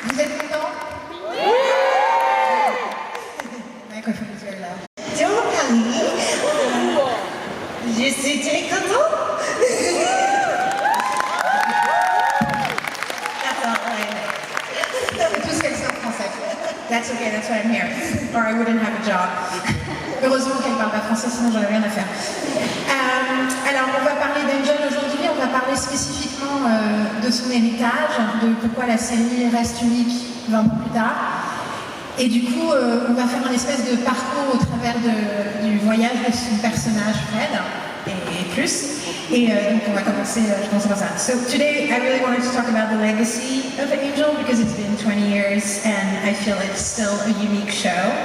Vous êtes contents? Microphone is very loud. Donc, je suis très contente. That's all I know. C'est tout ce qu'elle sait en français. That's okay, that's why I'm here. Or I wouldn't have a job. Heureusement qu'elle ne parle pas français, sinon j'aurais rien à faire. Alors, on va parler d'Angel aujourd'hui, on va parler spécifiquement de son héritage, de pourquoi la série reste unique 20 ans plus tard. Et du coup, on va faire un espèce de parcours au travers du voyage de son personnage Fred, et plus. Et donc on va commencer, je pense, par ça. So today, I really wanted to talk about the legacy of Angel because it's been 20 years and I feel it's still a unique show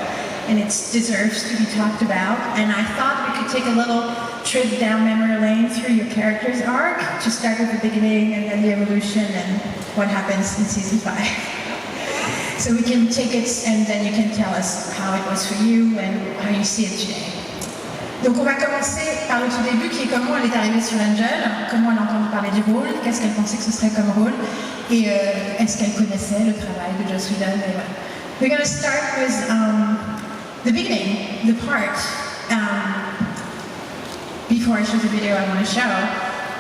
and it deserves to be talked about. And I thought we could take a little trip down memory lane through your character's arc, to start with the beginning and then the evolution and what happens in season 5. So we can take it and then you can tell us how it was for you and how you see it today. Donc on va commencer par le tout début qui est comment elle est arrivée sur Angel, comment elle a entendu parler du rôle, qu'est-ce qu'elle pensait que ce serait comme rôle et est-ce qu'elle connaissait le travail de Joss Whedon. We're going to start with the beginning, the part. Before I show the video I want to show,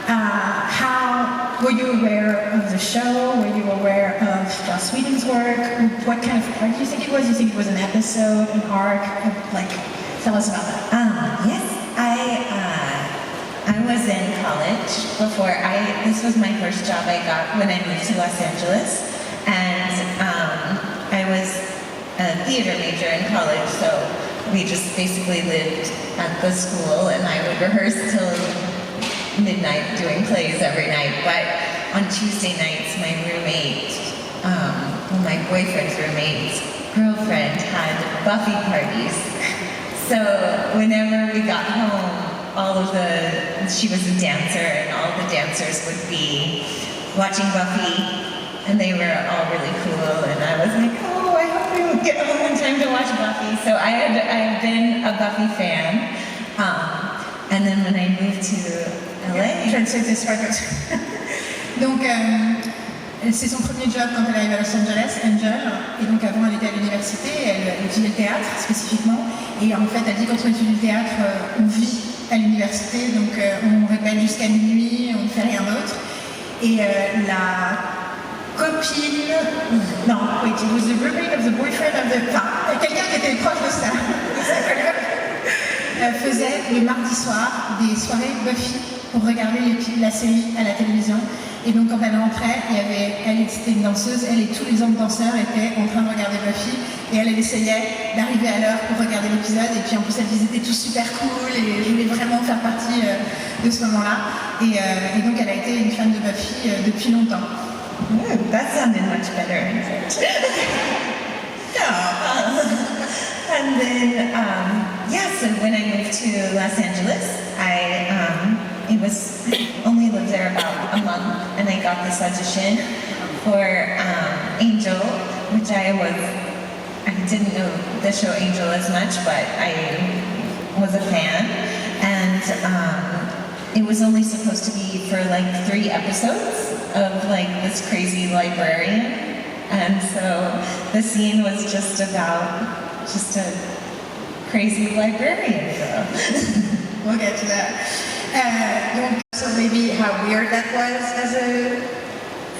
how were you aware of the show? Were you aware of Joss Whedon's work? What kind of part do you think it was? Do you think it was an episode, an arc? Like, tell us about that. Yes, I was in college before. This was my first job I got when I moved to Los Angeles, and I was a theater major in college, so we just basically lived at the school, and I would rehearse till midnight doing plays every night. But on Tuesday nights, my roommate, my boyfriend's roommate's girlfriend had Buffy parties. So whenever we got home, she was a dancer, and all the dancers would be watching Buffy, and they were all really cool, and I was like, oh, I hope we would get home in time to watch Buffy. So I had been a Buffy fan, and then when I moved to LA... Donc, c'est son premier job quand elle arrive à Los Angeles, Angel, et donc avant elle était à l'université, elle étudiait le théâtre spécifiquement, et en fait elle dit quand on étudie le théâtre, on vit à l'université, donc on répète jusqu'à minuit, on ne fait rien d'autre, et la copine, non, wait, it was the roommate of the boyfriend of the, enfin, quelqu'un qui était proche de ça, faisait le mardi soir des soirées Buffy pour regarder la série à la télévision. Et donc quand elle rentrait, elle était une danseuse, elle et tous les autres danseurs étaient en train de regarder Buffy, et elle essayait d'arriver à l'heure pour regarder l'épisode, et puis en plus ils étaient tous super cool, et je voulais vraiment faire partie de ce moment-là, et donc elle a été une fan de Buffy depuis longtemps. That sounded much better. And then, so when I moved to Los Angeles, I only lived there about a month, and I got this audition for Angel, which I didn't know the show Angel as much, but I was a fan, and it was only supposed to be for like 3 episodes of like this crazy librarian, and so the scene was just about just a crazy librarian girl. We'll get to that. So maybe how weird that was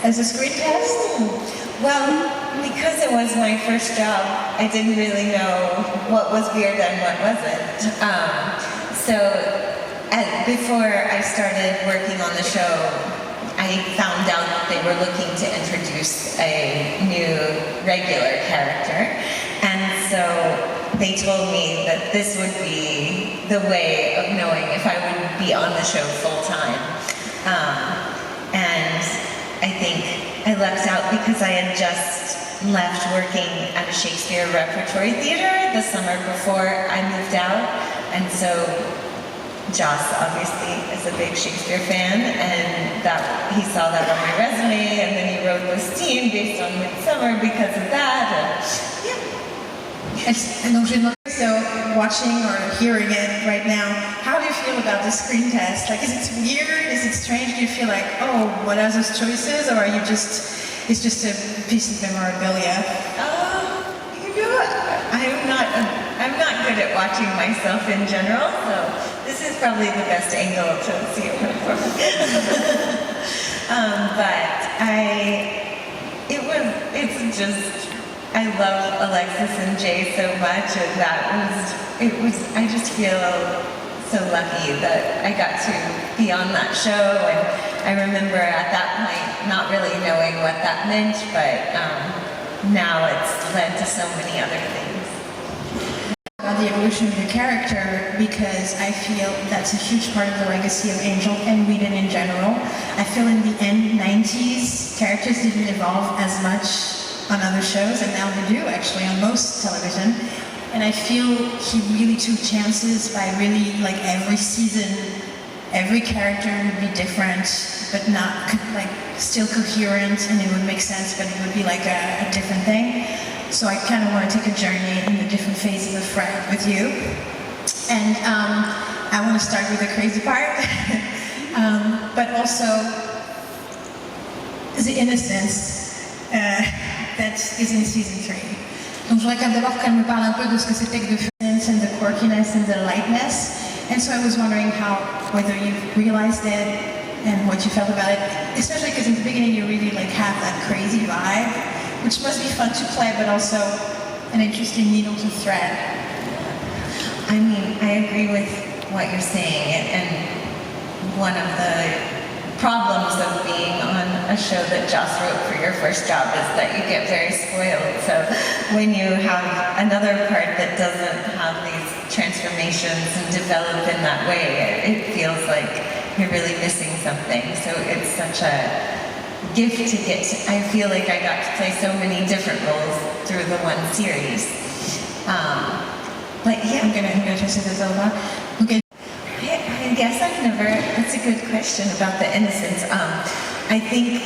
as a screen test? Well, because it was my first job, I didn't really know what was weird and what wasn't. Before I started working on the show, I found out that they were looking to introduce a new regular character, and so they told me that this would be the way of knowing if I would be on the show full time. And I think I lucked out because I had just left working at a Shakespeare repertory theater the summer before I moved out, and so Joss obviously is a big Shakespeare fan, and he saw that on my resume, and then he wrote this scene based on Midsummer because of that. And donc je demande, so watching or hearing it right now, how do you feel about the screen test? Like, is it weird? Is it strange? Do you feel like, oh, what are those choices? Or are you just is just a piece of memorabilia. I'm not good at watching myself in general, so this is probably the best angle to see it from. I love Alexis and Jay so much, and I just feel so lucky that I got to be on that show, and I remember at that point not really knowing what that meant, but now it's led to so many other things. About the evolution of your character, because I feel that's a huge part of the legacy of Angel and Whedon in general. I feel in the end 90s, characters didn't evolve as much on other shows, and now they do actually on most television. And I feel he really took chances by really, like, every season, every character would be different, but not like still coherent, and it would make sense, but it would be like a different thing. So I kind of want to take a journey in the different phases of Fred with you. And I want to start with the crazy part, but also the innocence that is in season 3. Donc je voudrais quand même d'abord qu'elle me parle un peu de ce que c'était que de innocence and the quirkiness and the lightness. And so I was wondering whether you realized it and what you felt about it, especially because in the beginning you really like have that crazy vibe, which must be fun to play, but also an interesting needle to thread. I mean, I agree with what you're saying, and one of the problems of being on a show that Joss wrote for your first job is that you get very spoiled. So when you have another part that doesn't have these transformations and develop in that way, it feels like you're really missing something. So it's such a gift to get to. I feel like I got to play so many different roles through the one series. But yeah, I'm gonna just say this over. Okay. I guess I've never, that's a good question about the innocence. I think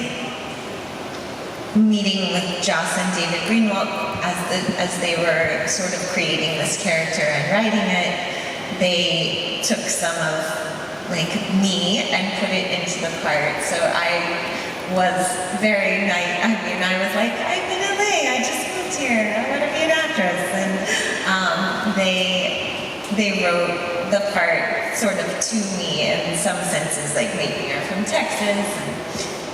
meeting with Joss and David Greenwald as they were sort of creating this character and writing it, they took some of like me and put it into the part. So I was very naive. I mean, I was like, I'm in LA, I just moved here, I want to be an actress. And they wrote the part sort of to me in some senses, like making her from Texas and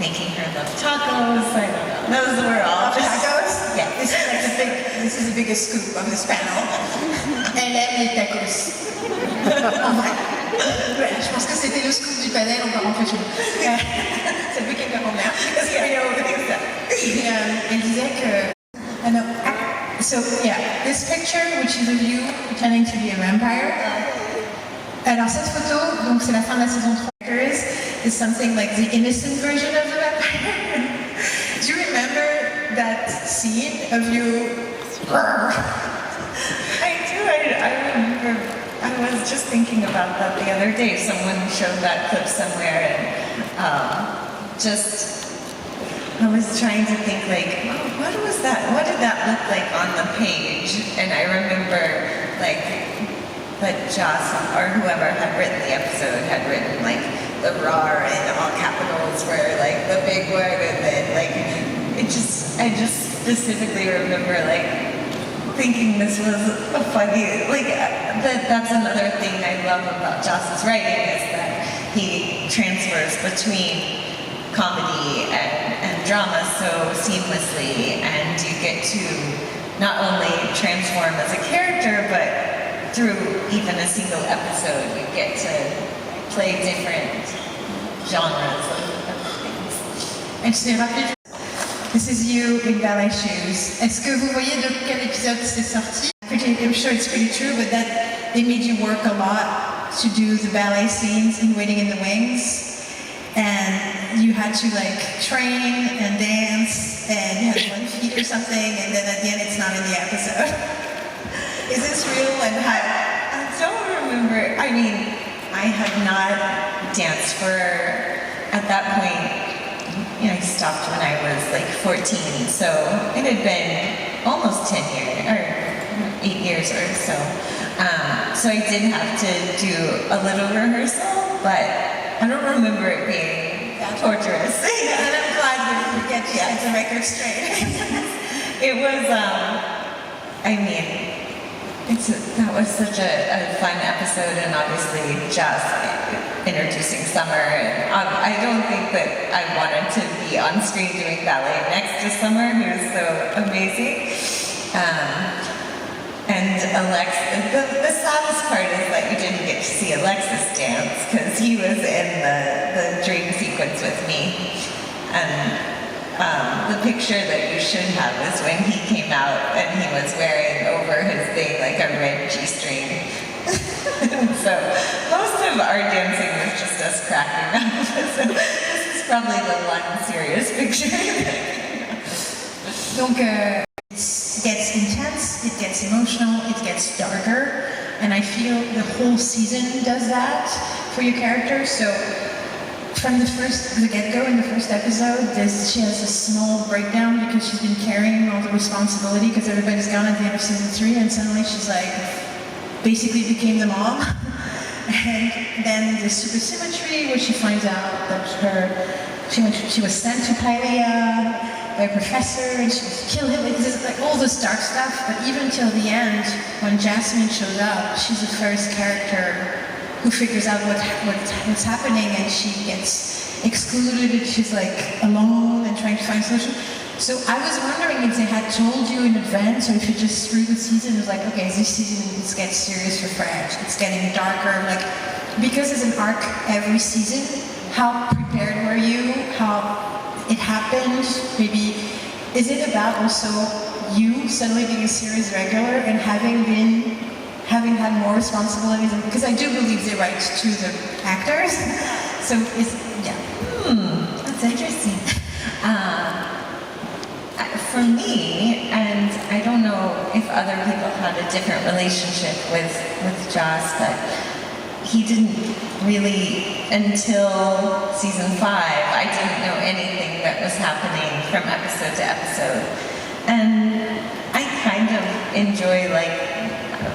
making her love tacos. I don't know. Those were all tacos? Yeah. This is the biggest scoop of this panel. Elle aime les tacos. En vrai. Ouais, je pense que c'était le scoop du panel, on va rentrer chez nous. C'est le week-end de la grand-mère. Elle disait que... So yeah, this picture, which is of you pretending to be a vampire. Alors cette photo, donc c'est la fin de la saison 3, is something like the innocent version of the vampire. Do you remember that scene of you? I do, I remember, I was just thinking about that the other day. Someone showed that clip somewhere, and I was trying to think like, oh, what was that? What did that look like on the page? And I remember like that Joss or whoever had written the episode had written like the RAR in all capitals for like the big word, and then like I just specifically remember like thinking this was a funny, like that's another thing I love about Joss's writing is that he transfers between comedy and drama so seamlessly, and you get to not only transform as a character, but through even a single episode, you get to play different genres of things. And c'est rapide. This is you in ballet shoes. Est-ce que vous voyez de quel épisode c'est sorti? I'm sure it's pretty true, but that they made you work a lot to do the ballet scenes in Waiting in the Wings. And you had to like train and dance, and you had 1 feet or something, and then at the end it's not in the episode. Is this real, and how? I don't remember. I mean, I had not danced for, at that point, you know, I stopped when I was like 14, so it had been almost 10 years, or 8 years or so. So I did have to do a little rehearsal, but I don't remember it being torturous. And I'm glad we get to the record straight. It was, I mean, that was such a fun episode, and obviously just introducing Summer. And I don't think that I wanted to be on screen doing ballet next to Summer, who's so amazing. And Alexis, the saddest part is that you didn't get to see Alexis dance, because he was in the dream sequence with me. And the picture that you should have is when he came out and he was wearing over his thing like a red G-string. So most of our dancing was just us cracking up. So this is probably the one serious picture. Donc, it gets intense, it gets emotional, it gets darker, and I feel the whole season does that for your character. So from the get-go in the first episode, she has a small breakdown because she's been carrying all the responsibility because everybody's gone at the end of season 3, and suddenly she's like, basically became the mom. And then the supersymmetry where she finds out that she was sent to Hylia by a professor and she was killed him. Like all this dark stuff, but even till the end, when Jasmine shows up, she's the first character who figures out what's happening, and she gets excluded, and she's like alone and trying to find a solution. So I was wondering if they had told you in advance, or if you just threw the season, it was like, okay, this season it gets serious for French, it's getting darker, like, because there's an arc every season, how prepared were you, how it happened, maybe, is it about also you suddenly being a series regular and having had more responsibilities, because I do believe they write to the actors. So That's interesting. For me, and I don't know if other people had a different relationship with Joss, but he didn't really, until season 5, I didn't know anything that was happening from episode to episode. And I kind of enjoy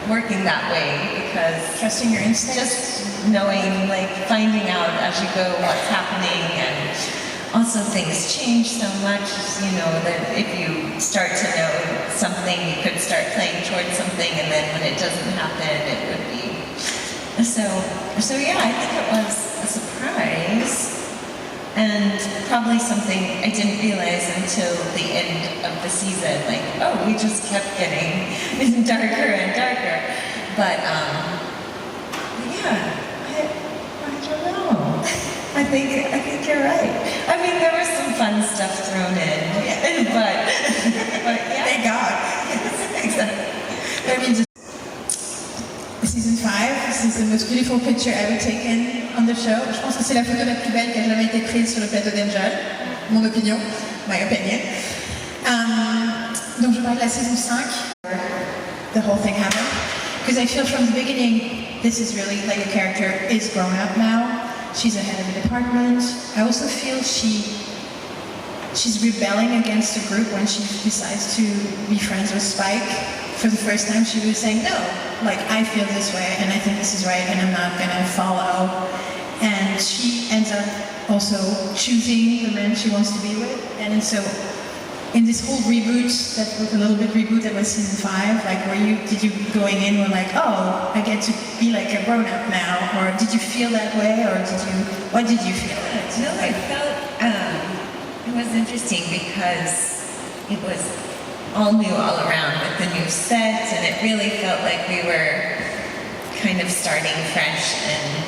working that way, because trusting your instincts, just knowing, finding out as you go what's happening, and also things change so much, that if you start to know something, you could start playing towards something, and then when it doesn't happen, it would be. So yeah, I think it was a surprise. And probably something I didn't realize until the end of the season, we just kept getting darker and darker. But yeah, I don't know. I think you're right. I mean, there was some fun stuff thrown in, but yeah. Thank God. Exactly. I mean, Season 5, this is the most beautiful picture ever taken on the show. Je pense que c'est la photo la plus belle qui a jamais été prise sur le plateau d'Angel. Mon opinion, my opinion. Donc je parle de la saison 5. The whole thing happened. Because I feel from the beginning, this is really like a character is grown up now. She's the head of the department. I also feel she's rebelling against the group when she decides to be friends with Spike. For the first time, she was saying, no, I feel this way, and I think this is right, and I'm not gonna follow. And she ends up also choosing the man she wants to be with. And so, in this whole reboot, that was a little bit reboot that was season 5, did you going in were oh, I get to be like a grown-up now, or did you feel that way, or what did you feel? No, I felt, it was interesting because it was all new all around with the new set, and it really felt like we were kind of starting fresh, and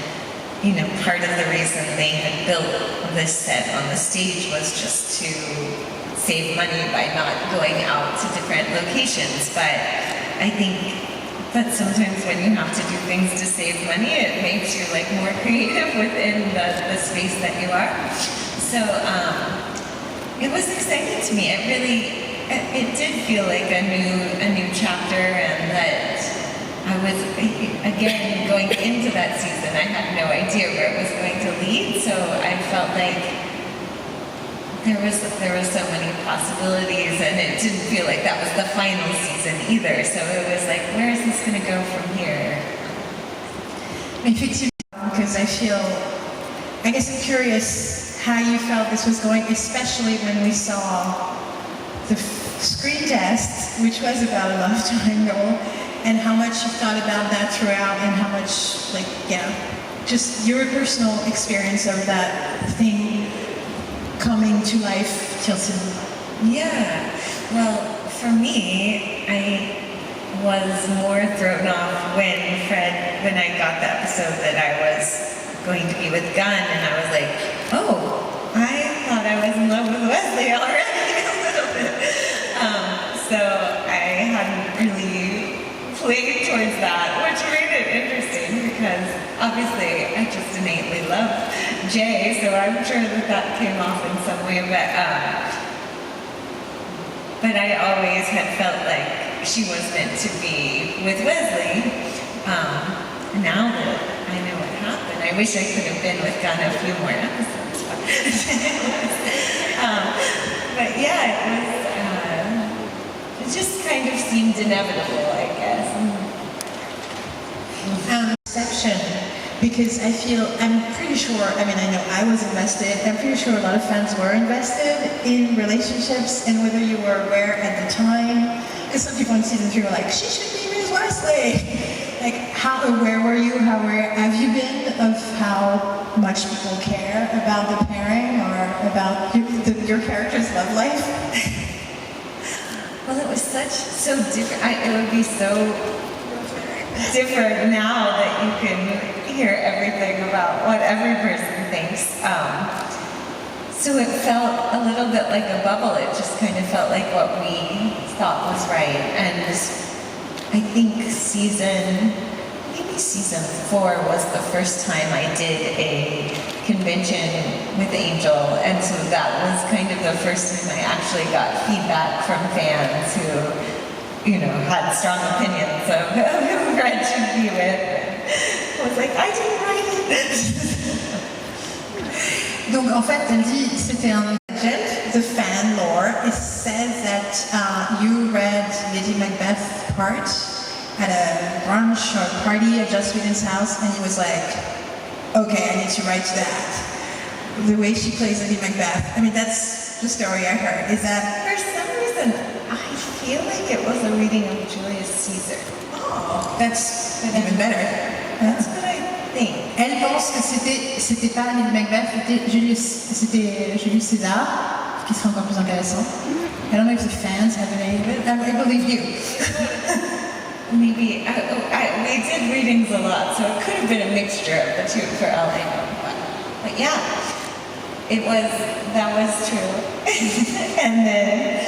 part of the reason they had built this set on the stage was just to save money by not going out to different locations. But I think that sometimes when you have to do things to save money, it makes you more creative within the space that you are. So it was exciting to me. It did feel like a new chapter, and that I was, again, going into that season, I had no idea where it was going to lead, so I felt like there was so many possibilities, and it didn't feel like that was the final season either, so it was where is this going to go from here? Effectively, because I guess I'm curious how you felt this was going, especially when we saw the screen test, which was about a love triangle, and how much you thought about that throughout, and how much, like, yeah, just your personal experience of that thing coming to life till today. Yeah, well, for me, I was more thrown off when I got the episode that I was going to be with Gunn, and I was like, oh, I thought I was in love with Wesley already a little bit. So I hadn't really played towards that, which made it interesting because obviously I just innately love Jay, so I'm sure that came off in some way, but I always had felt like she was meant to be with Wesley. Now that I know what happened, I wish I could have been with Gunn a few more episodes. But yeah, it just kind of seemed inevitable, I guess. Perception, because I'm pretty sure, I mean, I know I was invested, I'm pretty sure a lot of fans were invested in relationships, and whether you were aware at the time, because some people in season 3 were like, she should be Ms. Wesley. Like, how aware were you, how aware have you been of how much people care about the pairing or about your character's love life? Well, it was so different. It would be so different now that you can hear everything about what every person thinks. So it felt a little bit like a bubble. It just kind of felt like what we thought was right. And I think season 4 was the first time I did a convention with Angel, and so that was kind of the first time I actually got feedback from fans who, had strong opinions of who Grande should be with. I was like, I didn't write it. Donc en fait, elle dit c'était un agent, the fan lore. It says that you read Lady Macbeth part at a brunch or party at Joss Whedon's house, and he was like, okay, I need to write that. The way she plays Lady Macbeth. I mean, that's the story I heard. Is that... For some reason, I feel like it was a reading of Julius Caesar. Oh, that's even better. That's what I think. Elle pense que c'était pas Lady Macbeth, c'était Julius César, qui serait encore plus intéressant. I don't know if the fans have any, but I believe you. Maybe, we did readings a lot, so it could have been a mixture of the two for all I know. But yeah, that was true. And then,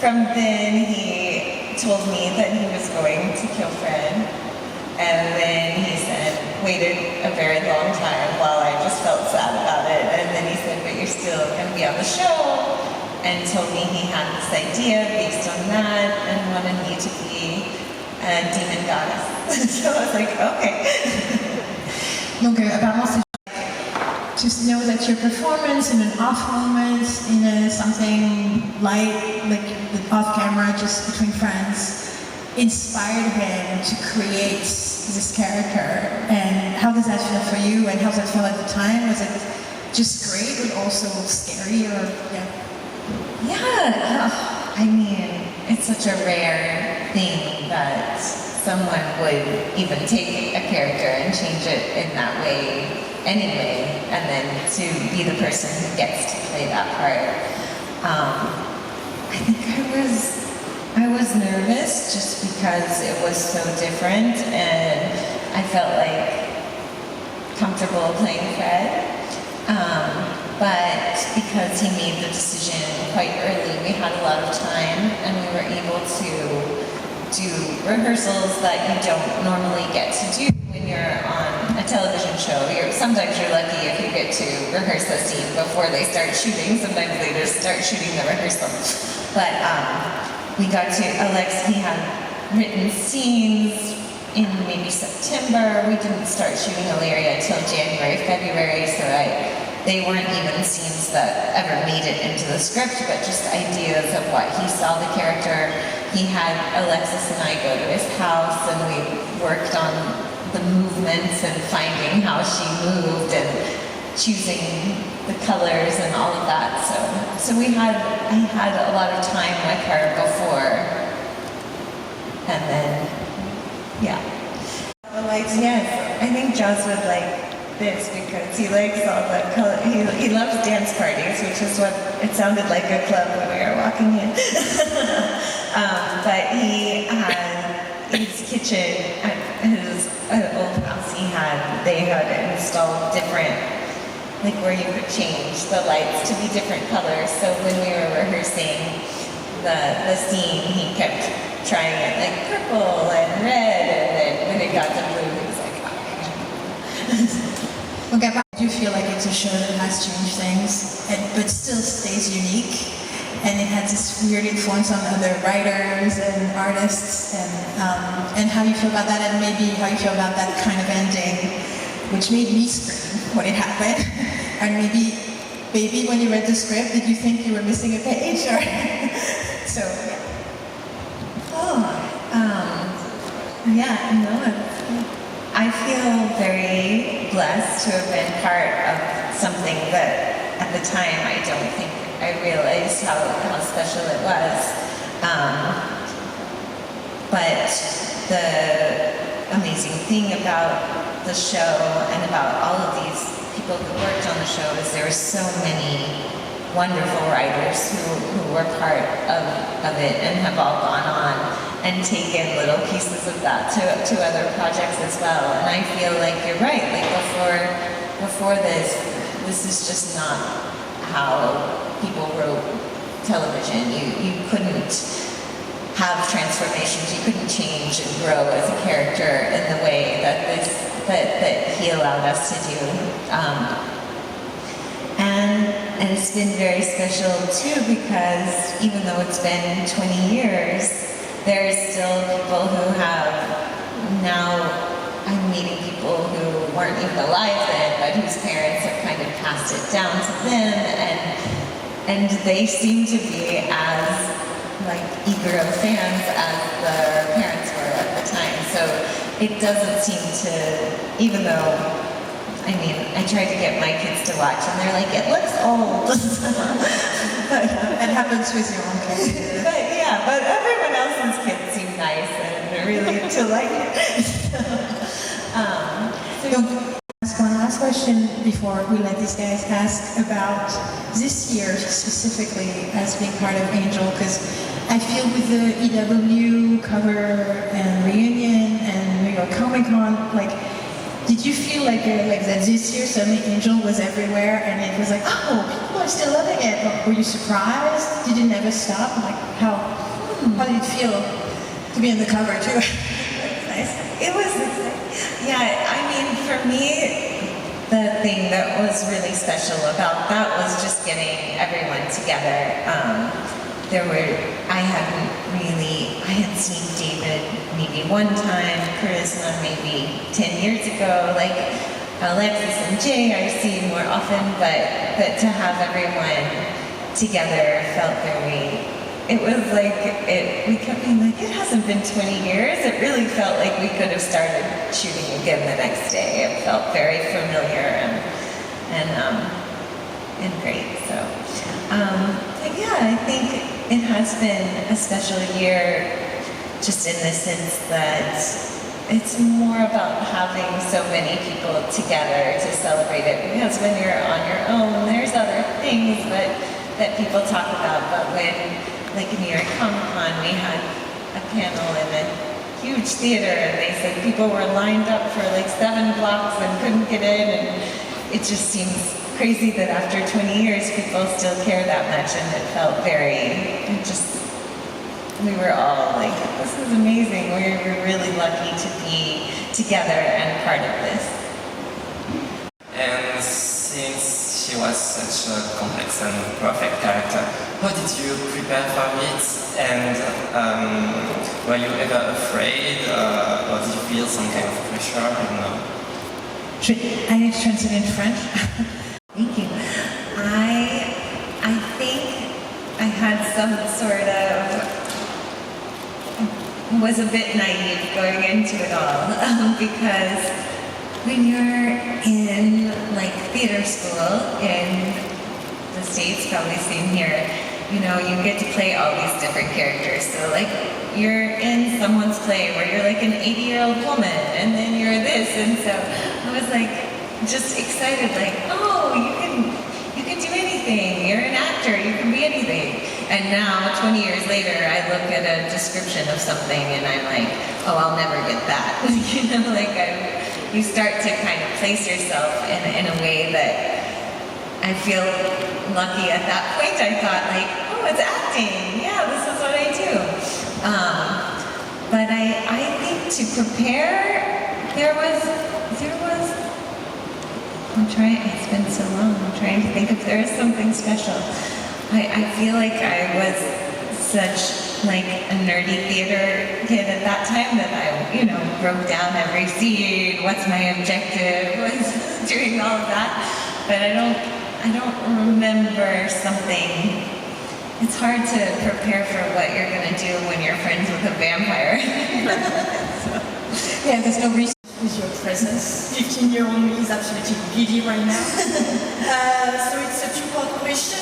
from then he told me that he was going to kill Fred. And then he waited a very long time while I just felt sad about it. And then he said, but you're still going to be on the show. And told me he had this idea based on that and wanted me to be a demon goddess. So I was like, okay. Donc apparemment c'est just know that your performance in an off moment, in something light, like off camera, just between friends, inspired him to create this character. And how does that feel for you? And how does that feel at the time? Was it just great, but also scary? Or yeah. I mean, it's such a rare thing that someone would even take a character and change it in that way anyway, and then to be the person who gets to play that part. I think I was nervous just because it was so different, and I felt like comfortable playing Fred. But because he made the decision quite early, we had a lot of time, and we were able to do rehearsals that you don't normally get to do when you're on a television show. Sometimes you're lucky if you get to rehearse a scene before they start shooting. Sometimes they just start shooting the rehearsal. But we got to, he had written scenes in maybe September. We didn't start shooting Illyria until January, February, so they weren't even scenes that ever made it into the script, but just ideas of what he saw the character. He had Alexis and I go to his house, and we worked on the movements and finding how she moved and choosing the colors and all of that. So we had I had a lot of time with her before, and then, yeah. Yes, I think Joss would like this because he likes all the color. He loves dance parties, which is what it sounded like a club when we were walking in. But he had his kitchen at his old house. They had installed different, like where you could change the lights to be different colors. So when we were rehearsing the scene, he kept trying it like purple and red, and then when it got to blue, he was like, oh. Okay, do you feel like it's a show that has changed things, but still stays unique? And it had this weird influence on other writers and artists, and how you feel about that, and maybe how you feel about that kind of ending, which made me scream when it happened. And maybe when you read the script, did you think you were missing a page? Or so, yeah. Yeah, no, I feel very blessed to have been part of something that at the time I don't think I realized how special it was. But the amazing thing about the show and about all of these people who worked on the show is there were so many wonderful writers who were part of it and have all gone on and taken little pieces of that to other projects as well. And I feel like you're right, like before this is just not how people wrote television. You couldn't have transformations, you couldn't change and grow as a character in the way that he allowed us to do. And it's been very special too, because even though it's been 20 years, there's still people who have, now I'm meeting people who weren't even alive then, but whose parents have kind of passed it down to them, and they seem to be as like eager of fans as their parents were at the time. So it doesn't seem to, even though, I mean, I tried to get my kids to watch, and they're like, it looks old. That happens with your own kids. But everyone else's kids seem nice and really to like it. Ask one last question before we let these guys ask about this year specifically as being part of Angel, because I feel with the EW cover and reunion and New York Comic Con, like, did you feel like that this year suddenly Angel was everywhere and it was like, oh, people are still loving it? Or were you surprised? Did it never stop? Like, how did it feel to be on the cover too? Nice. It was, yeah, I mean, for me, the thing that was really special about that was just getting everyone together. I had seen David maybe one time, Charisma maybe 10 years ago, like Alexis and Jay I've seen more often, but to have everyone together felt very, it was like, we kept being like, it hasn't been 20 years. It really felt like we could have started shooting again the next day. It felt very familiar and great, so. But yeah, I think it has been a special year just in the sense that it's more about having so many people together to celebrate it, because when you're on your own, there's other things that people talk about, but when, like in New York Comic Con, we had a panel in a huge theater, and they said people were lined up for like 7 blocks and couldn't get in, and it just seems crazy that after 20 years people still care that much, and it felt we were all like, this is amazing, we're really lucky to be together and part of this. And since she was such a complex and perfect character, how did you prepare for it? And were you ever afraid, or did you feel some kind of pressure? I don't know. I need to translate in French. Thank you. I think I had some sort of, was a bit naive going into it all, because when you're in like theater school in the States, probably same here, you know, you get to play all these different characters. So like, you're in someone's play where you're like an 80-year-old woman, and then you're this, and so I was like, just excited, like, oh, you can do anything. You're an actor, you can be anything. And now, 20 years later, I look at a description of something and I'm like, oh, I'll never get that. You know, like you start to kind of place yourself in a way that I feel lucky. At that point, I thought like, oh, it's acting. Yeah, this is what I do. But I think to prepare, there was. It's been so long. I'm trying to think if there is something special. I feel like I was such like a nerdy theater kid at that time that I, you know, broke down every scene. What's my objective? Was doing all of that. But I don't remember something. It's hard to prepare for what you're gonna do when you're friends with a vampire. Yeah, there's no reason with your presence. 15-year-old me is absolutely giddy right now. So it's a two-part question.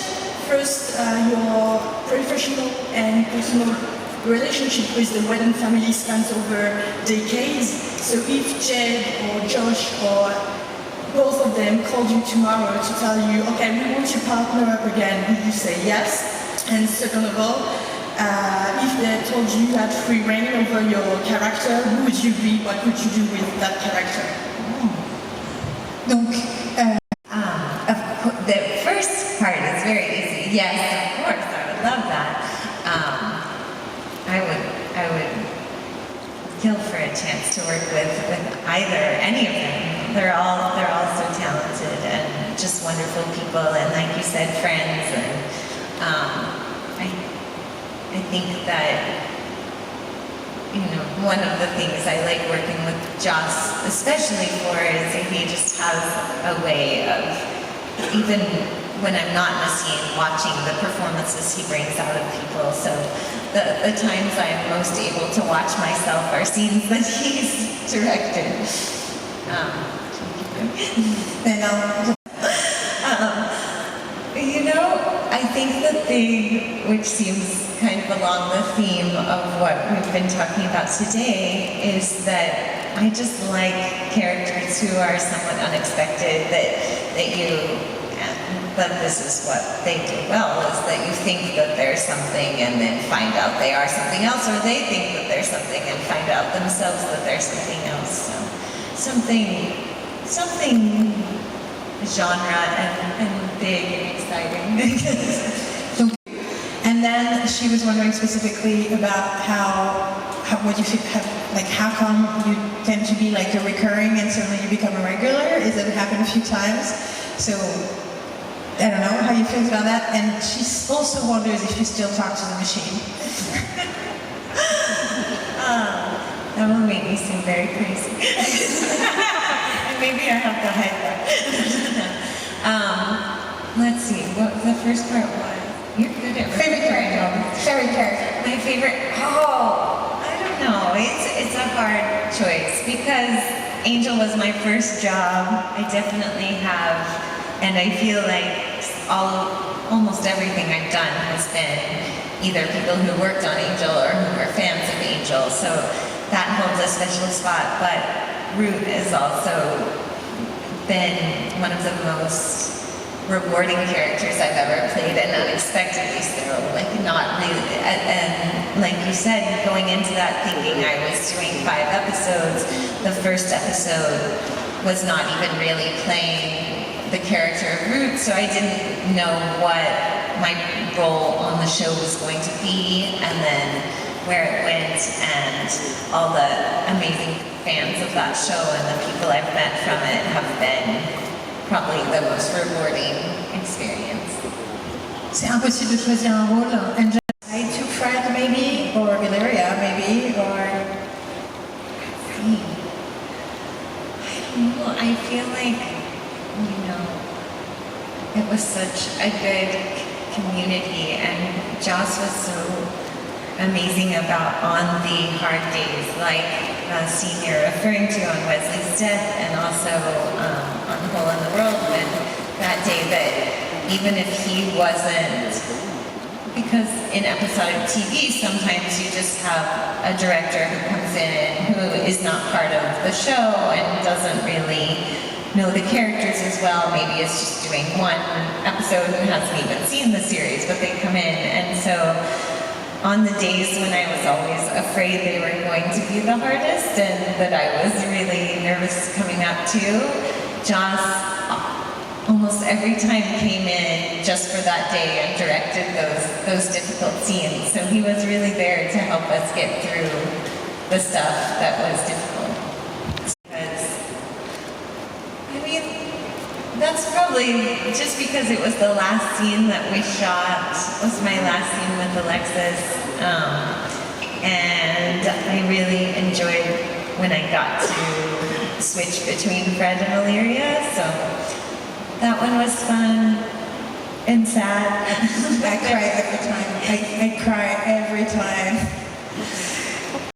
First, your professional and personal relationship with the Whedon family spans over decades. So if Jed or Josh or both of them called you tomorrow to tell you, okay, we want to partner up again, would you say yes? And second of all, if they told you had free reign over your character, who would you be? What would you do with that character? Donc, the first part is very easy. Yes, of course, I would love that. I would kill for a chance to work with any of them. They're all so talented and just wonderful people, and like you said, friends. And I think that, you know, one of the things I like working with Joss especially for is that he just has a way of, even when I'm not in a scene, watching the performances he brings out of people. So the times I'm most able to watch myself are scenes that he's directed. You know, I think the thing which seems kind of along the theme of what we've been talking about today is that I just like characters who are somewhat unexpected, that this is what they do well, is that you think that they're something and then find out they are something else, or they think that they're something and find out themselves that they're something else. So something genre and big and exciting. And then she was wondering specifically about how what you think, like how come you tend to be like a recurring and suddenly you become a regular? Is it happened a few times? So I don't know how you feel about that. And she also wonders if you still talk to the machine. That will make me seem very crazy. And maybe I have to hide that. Let's see, what the first part was. You're good at favorite character. Favorite character. My favorite. Oh, I don't know. It's a hard choice because Angel was my first job. I definitely have, and I feel like almost everything I've done has been either people who worked on Angel or who were fans of Angel. So that holds a special spot. But Root has also been one of the most rewarding characters I've ever played, and unexpectedly so, like not really, and like you said, going into that thinking I was doing 5 episodes, the first episode was not even really playing the character of Root, so I didn't know what my role on the show was going to be, and then where it went, and all the amazing fans of that show and the people I've met from it have been probably the most rewarding experience. C'est impossible de choisir un rôle. And just to Fred maybe, or Illyria maybe, or... I don't know, I feel like, you know, it was such a good community, and Joss was so amazing about on the hard days, like the scene you're referring to on Wesley's death, and also on Hole in the World, when that day that even if he wasn't because in episodic TV, sometimes you just have a director who comes in who is not part of the show and doesn't really know the characters as well. Maybe it's just doing one episode and hasn't even seen the series, but they come in. And so on the days when I was always afraid they were going to be the hardest and that I was really nervous coming up to, Joss almost every time came in just for that day and directed those difficult scenes. So he was really there to help us get through the stuff that was difficult. Because, I mean, that's probably just because it was the last scene that we shot, was my last scene with Alexis. And I really enjoyed when I got to switch between Fred and Illyria. So that one was fun and sad. I cry every time. I cry every time.